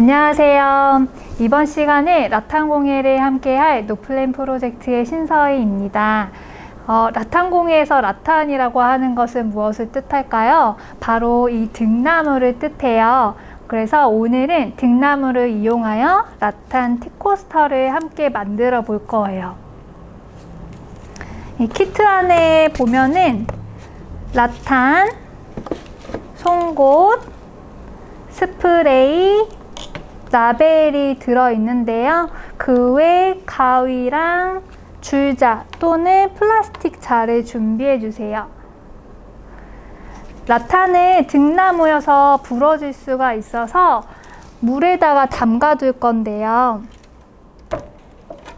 안녕하세요. 이번 시간에 라탄공예를 함께할 노플랜 프로젝트의 신서희입니다. 라탄공예에서 라탄이라고 하는 것은 무엇을 뜻할까요? 바로 이 등나무를 뜻해요. 그래서 오늘은 등나무를 이용하여 라탄 티코스터를 함께 만들어 볼 거예요. 이 키트 안에 보면은 라탄, 송곳, 스프레이, 라벨이 들어있는데요. 그 외 가위랑 줄자 또는 플라스틱 자를 준비해 주세요. 라탄은 등나무여서 부러질 수가 있어서 물에다가 담가 둘 건데요.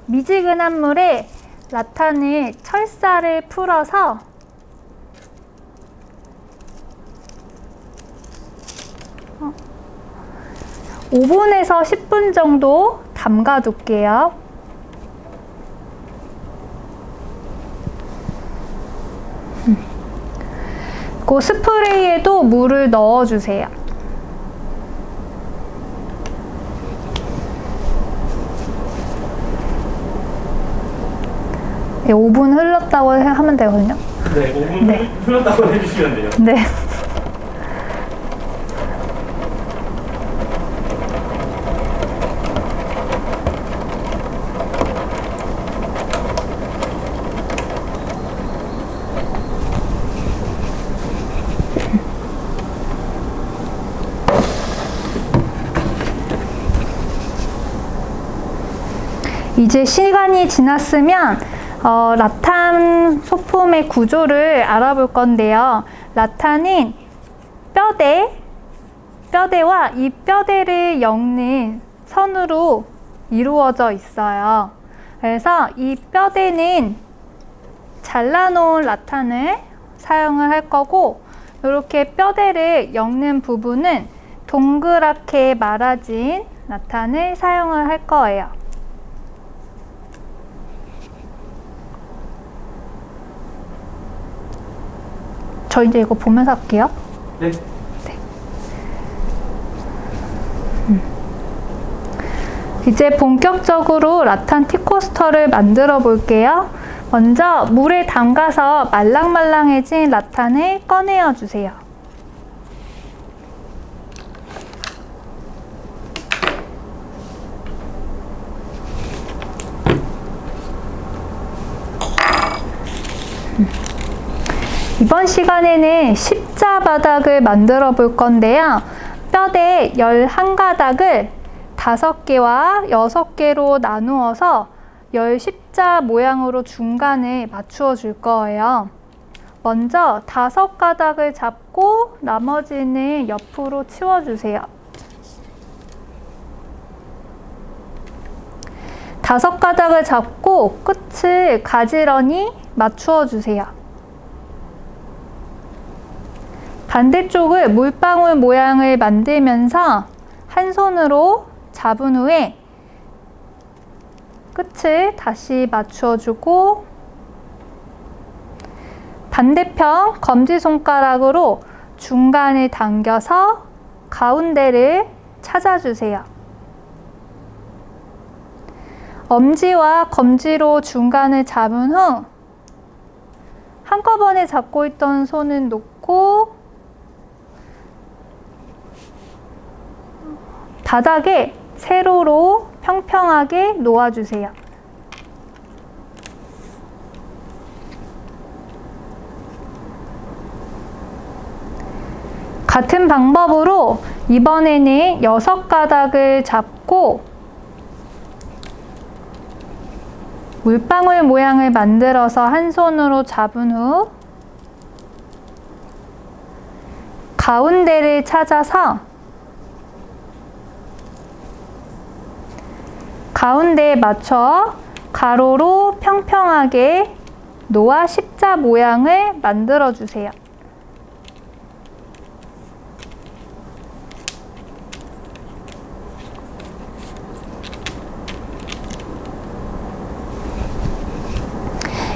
미지근한 물에 라탄을 철사를 풀어서 (5분에서 10분) 정도 담가 둘게요. 그 스프레이에도 물을 넣어주세요. 네, 5분 흘렀다고 하면 되거든요. 네, 5분 흘렀다고 해주시면 돼요. 네. 이제 시간이 지났으면 라탄 소품의 구조를 알아볼 건데요. 라탄은 뼈대와 이 뼈대를 엮는 선으로 이루어져 있어요. 그래서 이 뼈대는 잘라놓은 라탄을 사용을 할 거고, 이렇게 뼈대를 엮는 부분은 동그랗게 말아진 라탄을 사용을 할 거예요. 저 이제 이거 보면서 할게요. 네. 이제 본격적으로 라탄 티코스터를 만들어 볼게요. 먼저 물에 담가서 말랑말랑해진 라탄을 꺼내어 주세요. 이번 시간에는 십자 바닥을 만들어 볼 건데요. 뼈대 11가닥을 5개와 6개로 나누어서 10십자 모양으로 중간에 맞추어 줄 거예요. 먼저 5가닥을 잡고 나머지는 옆으로 치워 주세요. 5가닥을 잡고 끝을 가지런히 맞추어 주세요. 반대쪽을 물방울 모양을 만들면서 한 손으로 잡은 후에 끝을 다시 맞추어주고, 반대편 검지손가락으로 중간을 당겨서 가운데를 찾아주세요. 엄지와 검지로 중간을 잡은 후 한꺼번에 잡고 있던 손은 놓고 바닥에 세로로 평평하게 놓아주세요. 같은 방법으로 이번에는 6가닥을 잡고 물방울 모양을 만들어서 한 손으로 잡은 후 가운데를 찾아서 가운데에 맞춰 가로로 평평하게 놓아 십자 모양을 만들어 주세요.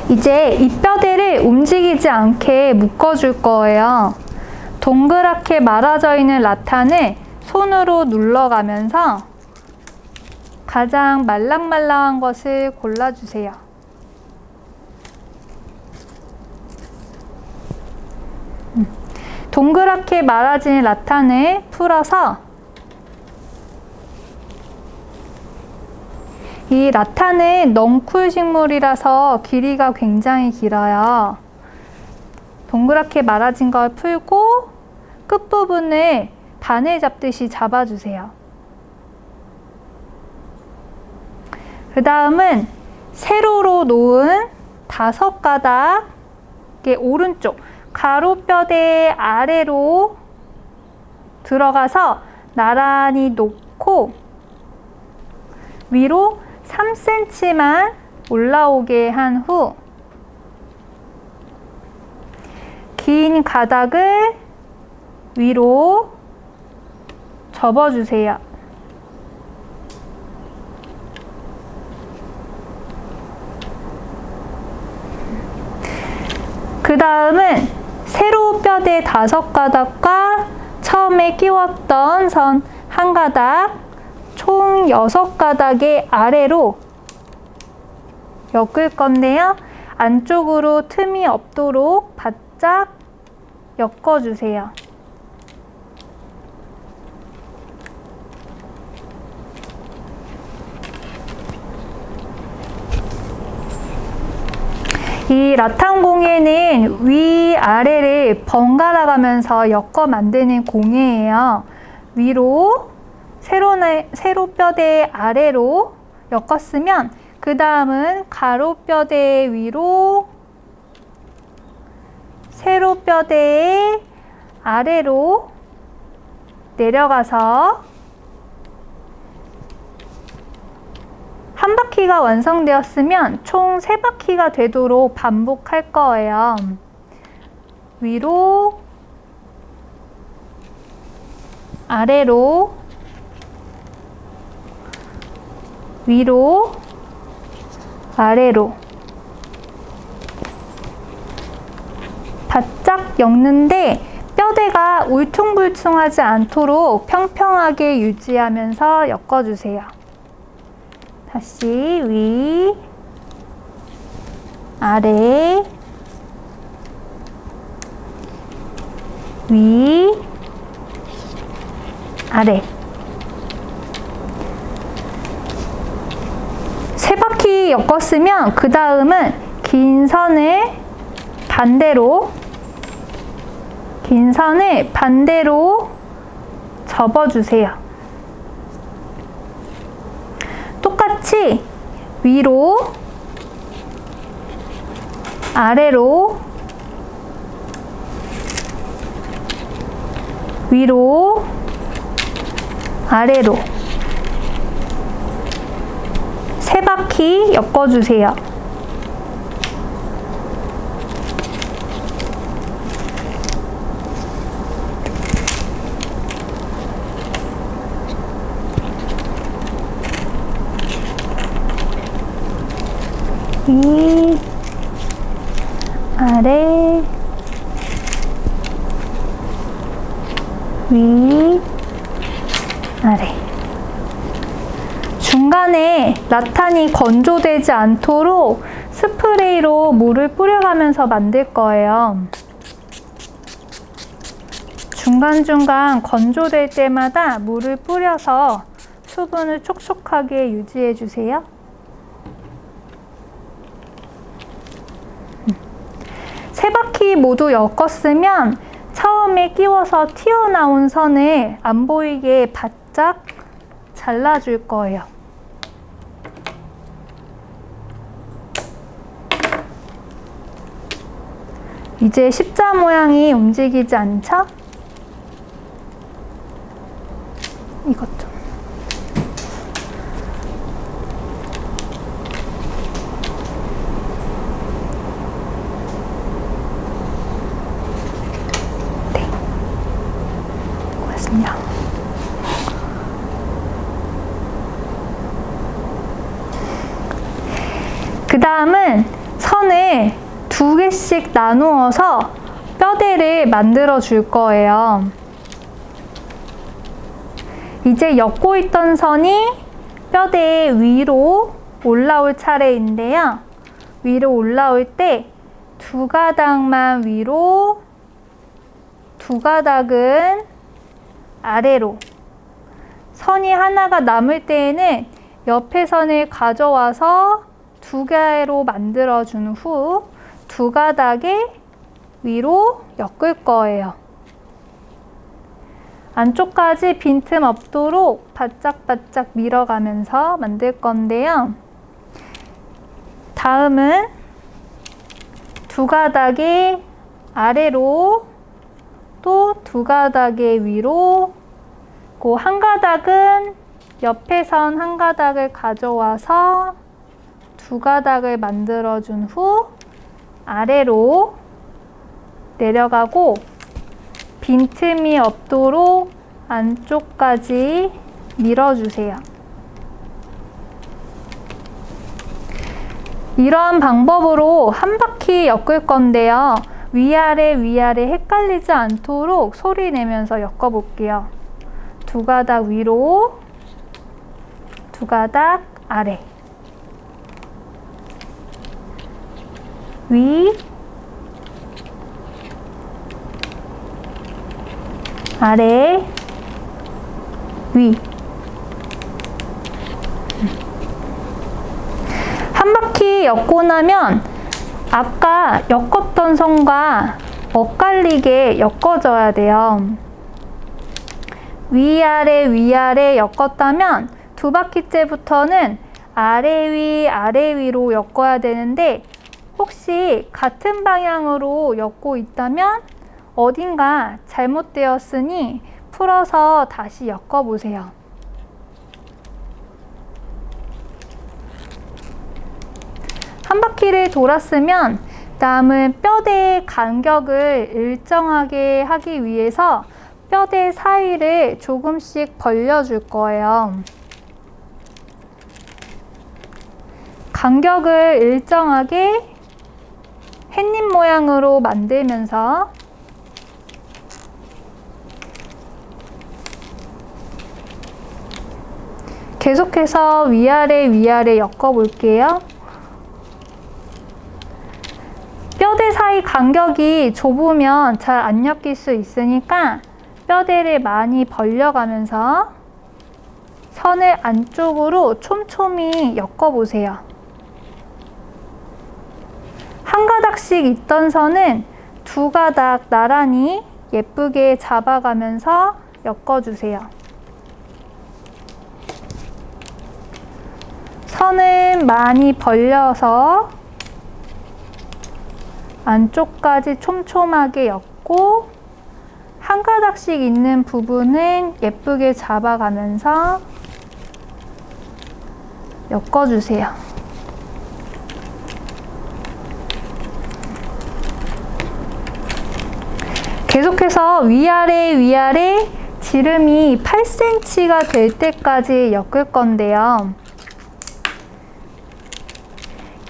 이제 이 뼈대를 움직이지 않게 묶어줄 거예요. 동그랗게 말아져 있는 라탄을 손으로 눌러가면서 가장 말랑말랑한 것을 골라주세요. 동그랗게 말아진 라탄을 풀어서 이 라탄은 넝쿨 식물이라서 길이가 굉장히 길어요. 동그랗게 말아진 걸 풀고 끝부분을 바늘 잡듯이 잡아주세요. 그 다음은 세로로 놓은 5가닥의 오른쪽 가로뼈대 아래로 들어가서 나란히 놓고 위로 3cm만 올라오게 한 후 긴 가닥을 위로 접어주세요. 그 다음은 세로 뼈대 5가닥과 처음에 끼웠던 선 1가닥, 총 6가닥의 아래로 엮을 건데요. 안쪽으로 틈이 없도록 바짝 엮어주세요. 이 라탄 공예는 위아래를 번갈아 가면서 엮어 만드는 공예예요. 위로 세로 뼈대 아래로 엮었으면 그 다음은 가로 뼈대 위로 세로 뼈대 아래로 내려가서 한 바퀴가 완성되었으면 총 3바퀴가 되도록 반복할 거예요. 위로, 아래로, 위로, 아래로 바짝 엮는데 뼈대가 울퉁불퉁하지 않도록 평평하게 유지하면서 엮어주세요. 다시 위, 아래, 위, 아래. 3바퀴 엮었으면 그 다음은 긴 선을 반대로 접어주세요. 똑같이 위로, 아래로, 위로, 아래로 3바퀴 엮어주세요. 위, 아래, 위, 아래. 중간에 라탄이 건조되지 않도록 스프레이로 물을 뿌려가면서 만들 거예요. 중간중간 건조될 때마다 물을 뿌려서 수분을 촉촉하게 유지해 주세요. 3바퀴 모두 엮었으면 처음에 끼워서 튀어나온 선을 안 보이게 바짝 잘라줄 거예요. 이제 십자 모양이 움직이지 않죠? 이것 좀. 네. 고맙습니다. 그 다음은 선을 2개씩 나누어서 뼈대를 만들어 줄 거예요. 이제 엮고 있던 선이 뼈대 위로 올라올 차례인데요. 위로 올라올 때 두 가닥만 위로, 두 가닥은 아래로. 선이 하나가 남을 때에는 옆에 선을 가져와서 두 개로 만들어준 후 두 가닥에 위로 엮을 거예요. 안쪽까지 빈틈 없도록 바짝바짝 밀어가면서 만들 건데요. 다음은 두 가닥의 아래로 또 두 가닥의 위로, 그 한 가닥은 옆에 선 한 가닥을 가져와서 두 가닥을 만들어준 후 아래로 내려가고 빈틈이 없도록 안쪽까지 밀어주세요. 이런 방법으로 한 바퀴 엮을 건데요. 위아래 위아래 헷갈리지 않도록 소리 내면서 엮어 볼게요. 두 가닥 위로, 두 가닥 아래, 위, 아래, 위. 한 바퀴 엮고 나면 아까 엮었던 선과 엇갈리게 엮어줘야 돼요. 위아래 위아래 엮었다면 두 바퀴째부터는 아래 위 아래 위로 엮어야 되는데 혹시 같은 방향으로 엮고 있다면 어딘가 잘못되었으니 풀어서 다시 엮어보세요. 한 바퀴를 돌았으면 남은 뼈대의 간격을 일정하게 하기 위해서 뼈대 사이를 조금씩 벌려줄 거예요. 간격을 일정하게 햇님 모양으로 만들면서 계속해서 위아래 위아래 엮어 볼게요. 뼈대 사이 간격이 좁으면 잘 안 엮일 수 있으니까 뼈대를 많이 벌려가면서 선을 안쪽으로 촘촘히 엮어 보세요. 한 가닥씩 있던 선은 두 가닥 나란히 예쁘게 잡아가면서 엮어주세요. 선을 많이 벌려서 안쪽까지 촘촘하게 엮고 한 가닥씩 있는 부분은 예쁘게 잡아가면서 엮어주세요. 계속해서 위아래 위아래 지름이 8cm가 될 때까지 엮을 건데요.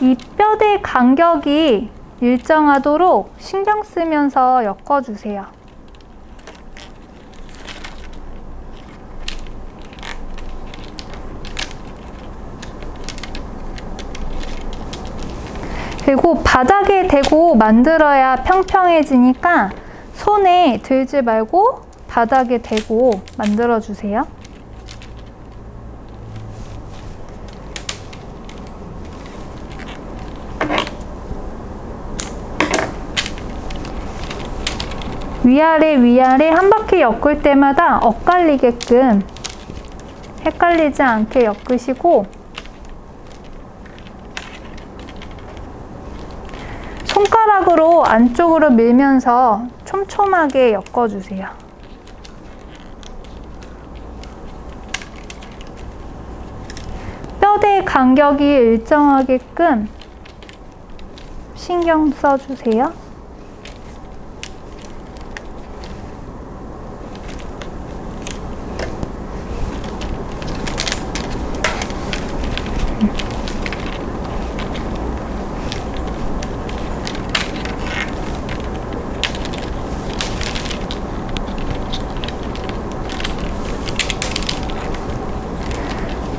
이 뼈대 간격이 일정하도록 신경 쓰면서 엮어주세요. 그리고 바닥에 대고 만들어야 평평해지니까 손에 들지 말고 바닥에 대고 만들어주세요. 위아래 위아래 한 바퀴 엮을 때마다 엇갈리게끔 헷갈리지 않게 엮으시고 손가락으로 안쪽으로 밀면서 촘촘하게 엮어주세요. 뼈대 간격이 일정하게끔 신경 써주세요.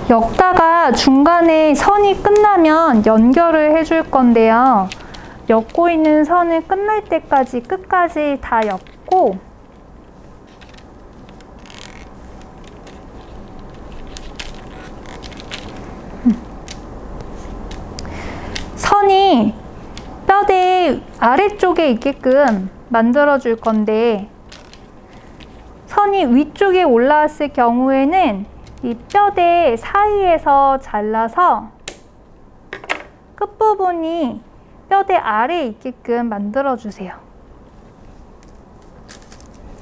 엮다가 중간에 선이 끝나면 연결을 해줄 건데요. 엮고 있는 선을 끝날 때까지 끝까지 다 엮고 선이 뼈대 아래쪽에 있게끔 만들어 줄 건데 선이 위쪽에 올라왔을 경우에는 이 뼈대 사이에서 잘라서 끝부분이 뼈대 아래에 있게끔 만들어 주세요.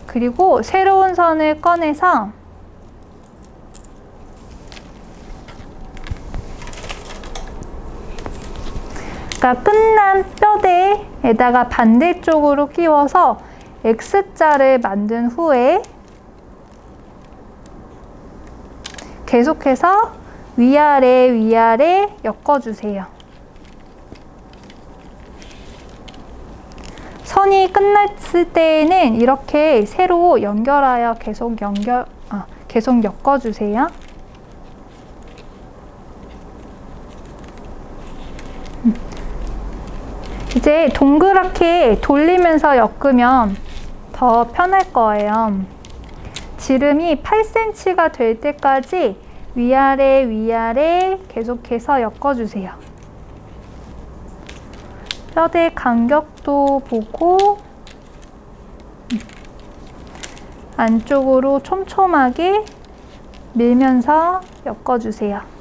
그리고 새로운 선을 꺼내서 끝난 뼈대에다가 반대쪽으로 끼워서 X자를 만든 후에 계속해서 위아래 엮어주세요. 선이 끝났을 때에는 이렇게 세로 연결하여 계속 엮어주세요. 이제 동그랗게 돌리면서 엮으면 더 편할 거예요. 지름이 8cm가 될 때까지 위아래 계속해서 엮어주세요. 뼈대 간격도 보고 안쪽으로 촘촘하게 밀면서 엮어주세요.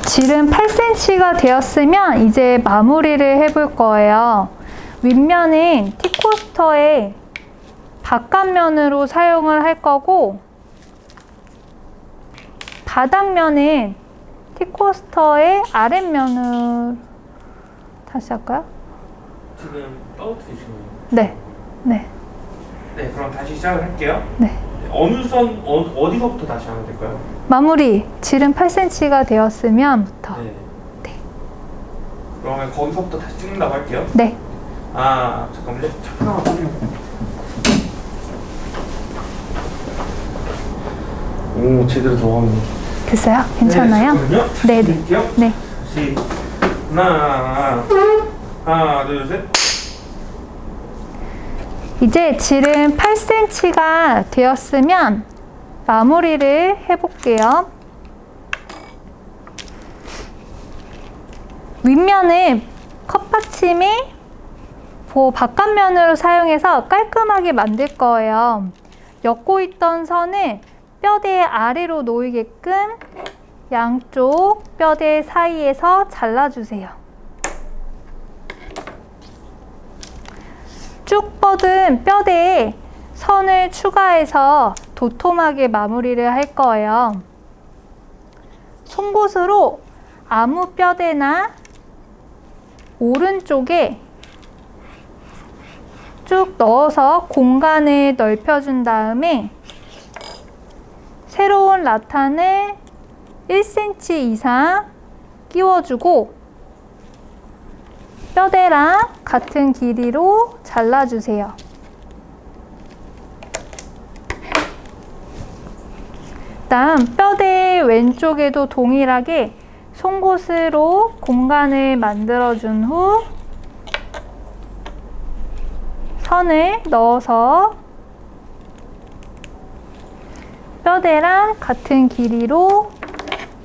지름 8cm가 되었으면 이제 마무리를 해볼 거예요. 윗면은 T코스터의 바깥면으로 사용을 할 거고 바닥면은 T코스터의 아랫면으로 다시 할까요? 지금 떨어뜨리시는 거예요? 네. 네, 그럼 다시 시작을 할게요. 네. 어느 선, 어디서부터 다시 하면 될까요? 마무리 지름 8cm가 되었으면부터. 네. 그러면 거기서부터 다시 찍는다고 할게요. 네. 아, 잠깐만요. 잠깐만 보세요. 오, 제대로 들어가네. 됐어요? 괜찮아요? 네, 잠깐만요. 네. 드릴게요. 네. 다시 하나, 둘, 셋. 이제 지름 8cm가 되었으면 마무리를 해볼게요. 윗면은 컵받침이 바깥면으로 사용해서 깔끔하게 만들 거예요. 엮고 있던 선을 뼈대 아래로 놓이게끔 양쪽 뼈대 사이에서 잘라주세요. 쭉 뻗은 뼈대에 선을 추가해서 도톰하게 마무리를 할 거예요. 송곳으로 아무 뼈대나 오른쪽에 쭉 넣어서 공간을 넓혀준 다음에 새로운 라탄을 1cm 이상 끼워주고 뼈대랑 같은 길이로 잘라주세요. 다음 뼈대 왼쪽에도 동일하게 송곳으로 공간을 만들어준 후 선을 넣어서 뼈대랑 같은 길이로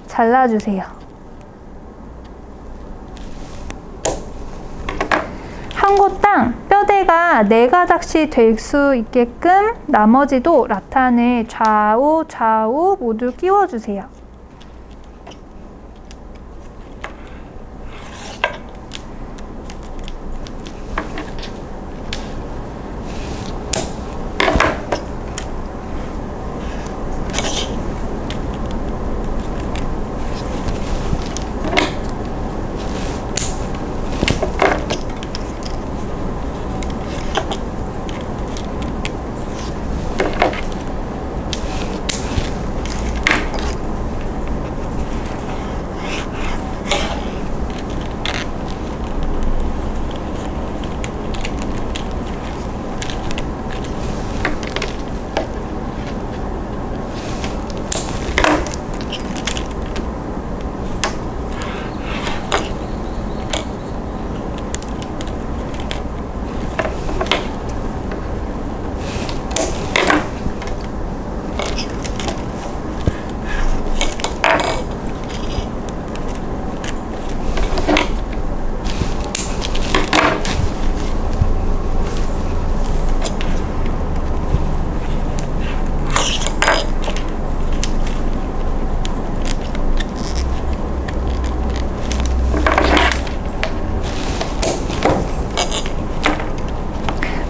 잘라주세요. 한 곳당 뼈대가 4가닥씩 될 수 있게끔 나머지도 라탄을 좌우 모두 끼워주세요.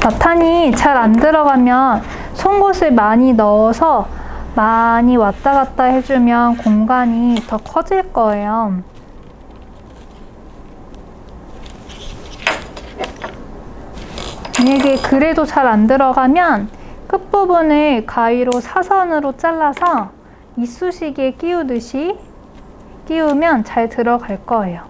라탄이 잘 안 들어가면 송곳을 많이 넣어서 많이 왔다 갔다 해주면 공간이 더 커질 거예요. 만약에 그래도 잘 안 들어가면 끝부분을 가위로 사선으로 잘라서 이쑤시개 끼우듯이 끼우면 잘 들어갈 거예요.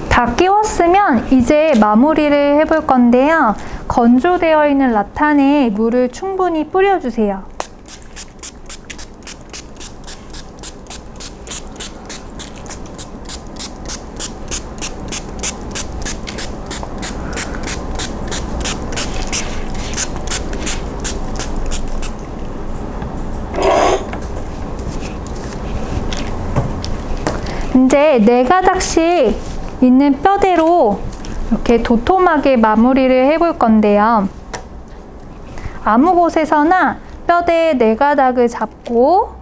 다 끼웠으면 이제 마무리를 해볼 건데요. 건조되어 있는 라탄에 물을 충분히 뿌려주세요. 이제 4가닥씩 있는 뼈대로 이렇게 도톰하게 마무리를 해볼 건데요. 아무 곳에서나 뼈대의 네 가닥을 잡고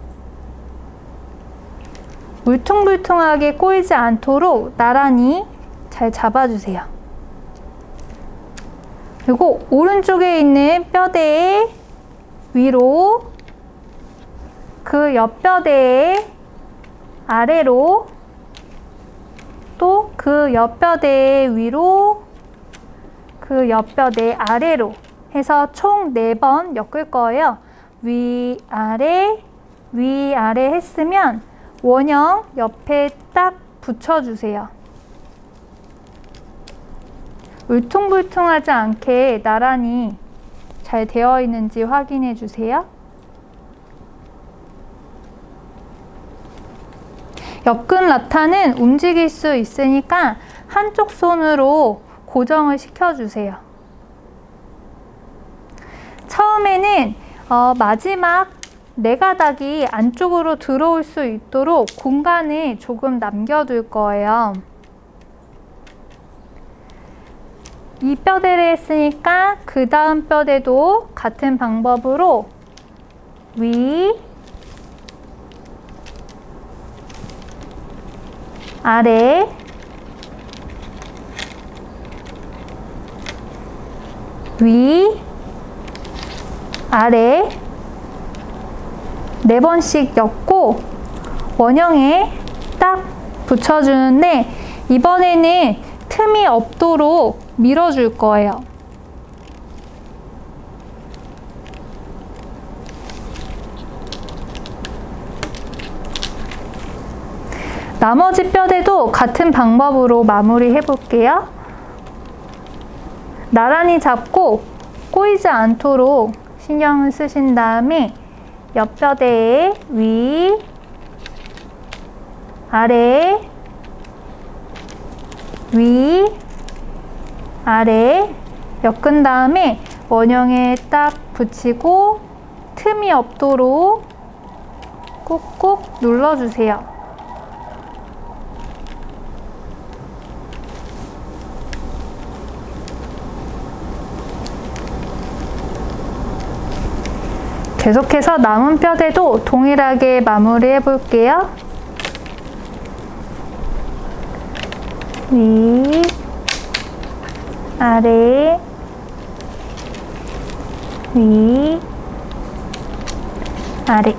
울퉁불퉁하게 꼬이지 않도록 나란히 잘 잡아주세요. 그리고 오른쪽에 있는 뼈대 위로, 그 옆뼈대 아래로, 또 그 옆뼈대 위로, 그 옆뼈대 아래로 해서 총 4번 엮을 거예요. 위아래, 위아래 했으면 원형 옆에 딱 붙여주세요. 울퉁불퉁하지 않게 나란히 잘 되어 있는지 확인해 주세요. 엮은 라탄은 움직일 수 있으니까 한쪽 손으로 고정을 시켜주세요. 처음에는 마지막 4가닥이 안쪽으로 들어올 수 있도록 공간을 조금 남겨둘 거예요. 이 뼈대를 했으니까 그 다음 뼈대도 같은 방법으로 위, 아래, 위, 아래 4번씩 엮고 원형에 딱 붙여주는데, 이번에는 틈이 없도록 밀어줄 거예요. 나머지 뼈대도 같은 방법으로 마무리 해볼게요. 나란히 잡고 꼬이지 않도록 신경을 쓰신 다음에 옆뼈대에 위, 아래, 위, 아래 엮은 다음에 원형에 딱 붙이고 틈이 없도록 꾹꾹 눌러주세요. 계속해서 남은 뼈대도 동일하게 마무리해 볼게요. 위, 아래, 위, 아래.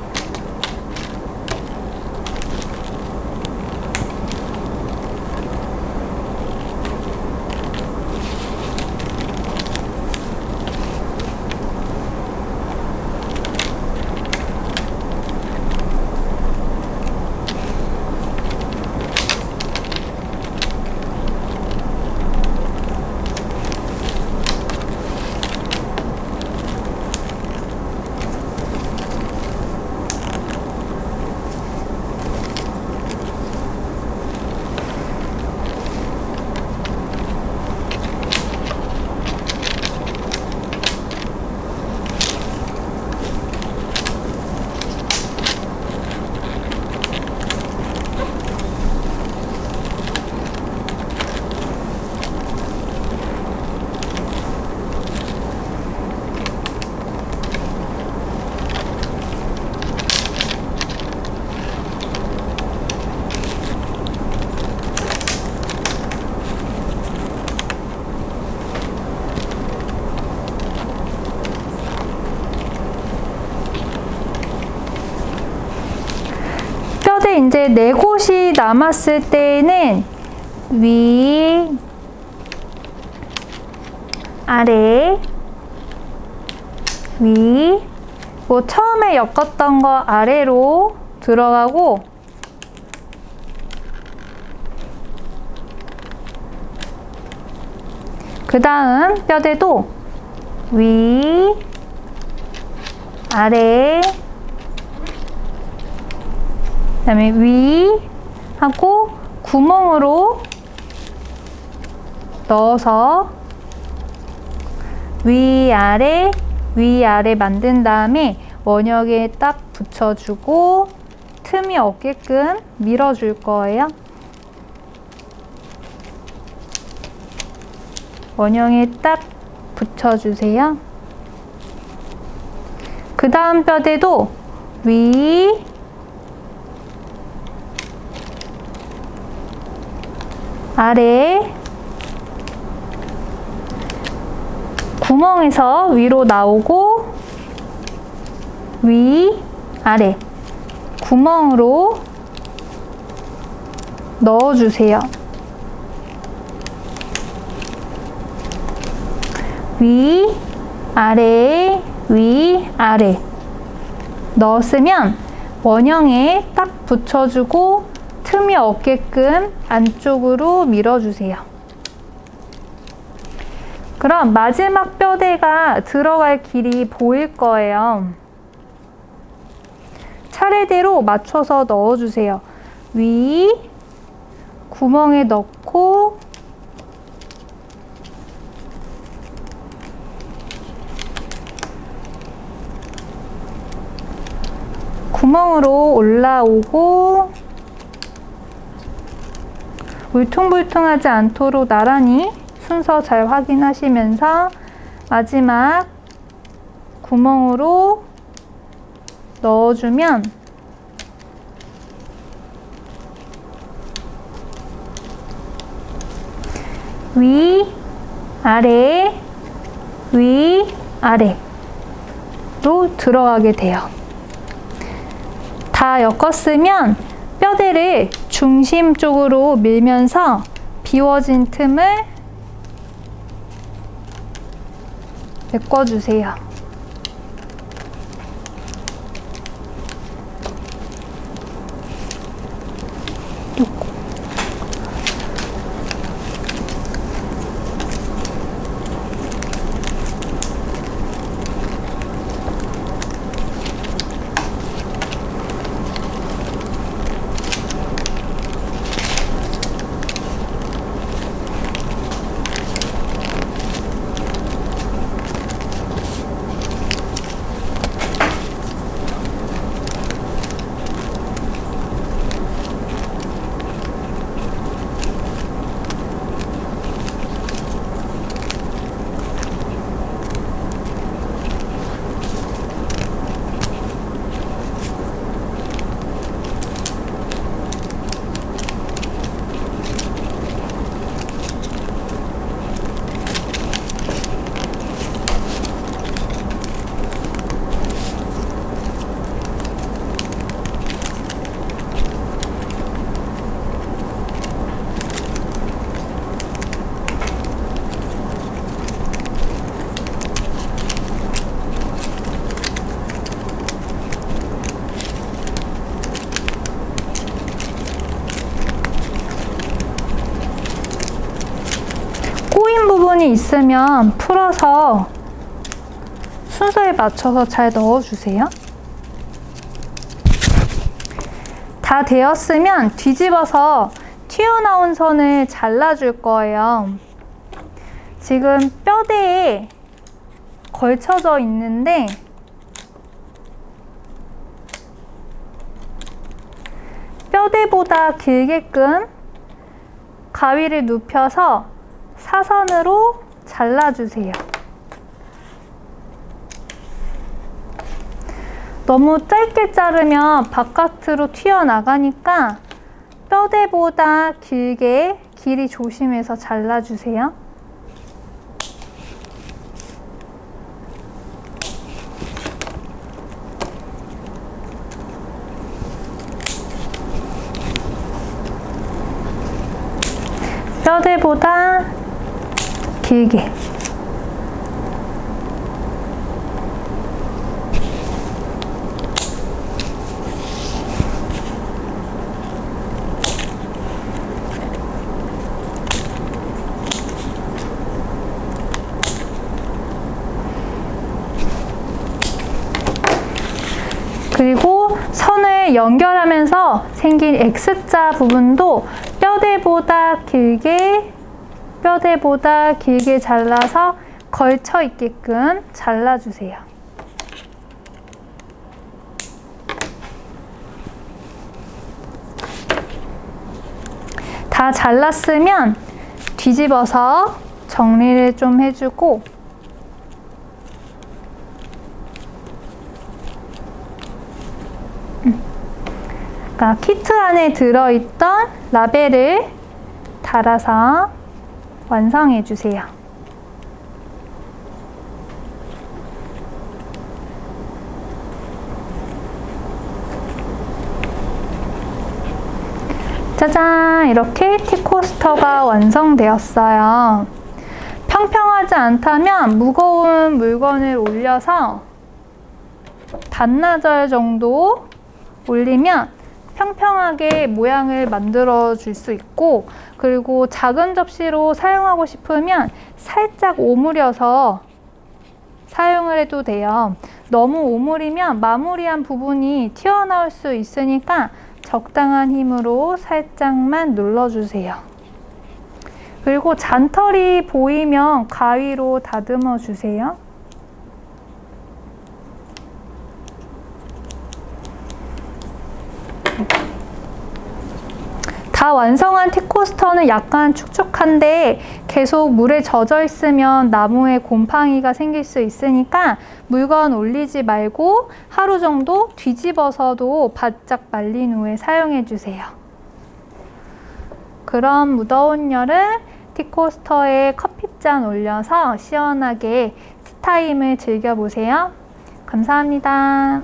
이제 4곳이 남았을 때는 위, 아래, 위, 처음에 엮었던 거 아래로 들어가고, 그 다음 뼈대도 위, 아래, 그 다음에 위 하고 구멍으로 넣어서 위아래 위아래 만든 다음에 원형에 딱 붙여주고 틈이 없게끔 밀어줄 거예요. 원형에 딱 붙여주세요. 그 다음 뼈대도 위, 아래, 구멍에서 위로 나오고 위, 아래, 구멍으로 넣어주세요. 위, 아래, 위, 아래 넣었으면 원형에 딱 붙여주고 틈이 없게끔 안쪽으로 밀어주세요. 그럼 마지막 뼈대가 들어갈 길이 보일 거예요. 차례대로 맞춰서 넣어주세요. 위, 구멍에 넣고 구멍으로 올라오고 울퉁불퉁하지 않도록 나란히 순서 잘 확인하시면서 마지막 구멍으로 넣어주면 위, 아래, 위, 아래로 들어가게 돼요. 다 엮었으면 뼈대를 중심 쪽으로 밀면서 비워진 틈을 메꿔주세요. 꼬인 부분이 있으면 풀어서 순서에 맞춰서 잘 넣어주세요. 다 되었으면 뒤집어서 튀어나온 선을 잘라줄 거예요. 지금 뼈대에 걸쳐져 있는데 뼈대보다 길게끔 가위를 눕혀서 사선으로 잘라주세요. 너무 짧게 자르면 바깥으로 튀어나가니까 뼈대보다 길게 길이 조심해서 잘라주세요. 뼈대보다 길게. 그리고 선을 연결하면서 생긴 X자 부분도 뼈대보다 길게 잘라서 걸쳐 있게끔 잘라주세요. 다 잘랐으면 뒤집어서 정리를 좀 해주고 그러니까 키트 안에 들어있던 라벨을 달아서 완성해 주세요. 짜잔! 이렇게 티코스터가 완성되었어요. 평평하지 않다면 무거운 물건을 올려서 반나절 정도 올리면 평평하게 모양을 만들어 줄 수 있고, 그리고 작은 접시로 사용하고 싶으면 살짝 오므려서 사용을 해도 돼요. 너무 오므리면 마무리한 부분이 튀어나올 수 있으니까 적당한 힘으로 살짝만 눌러주세요. 그리고 잔털이 보이면 가위로 다듬어 주세요. 다 완성한 티코스터는 약간 축축한데 계속 물에 젖어 있으면 나무에 곰팡이가 생길 수 있으니까 물건 올리지 말고 하루 정도 뒤집어서도 바짝 말린 후에 사용해 주세요. 그럼 무더운 여름 티코스터에 커피잔 올려서 시원하게 티타임을 즐겨보세요. 감사합니다.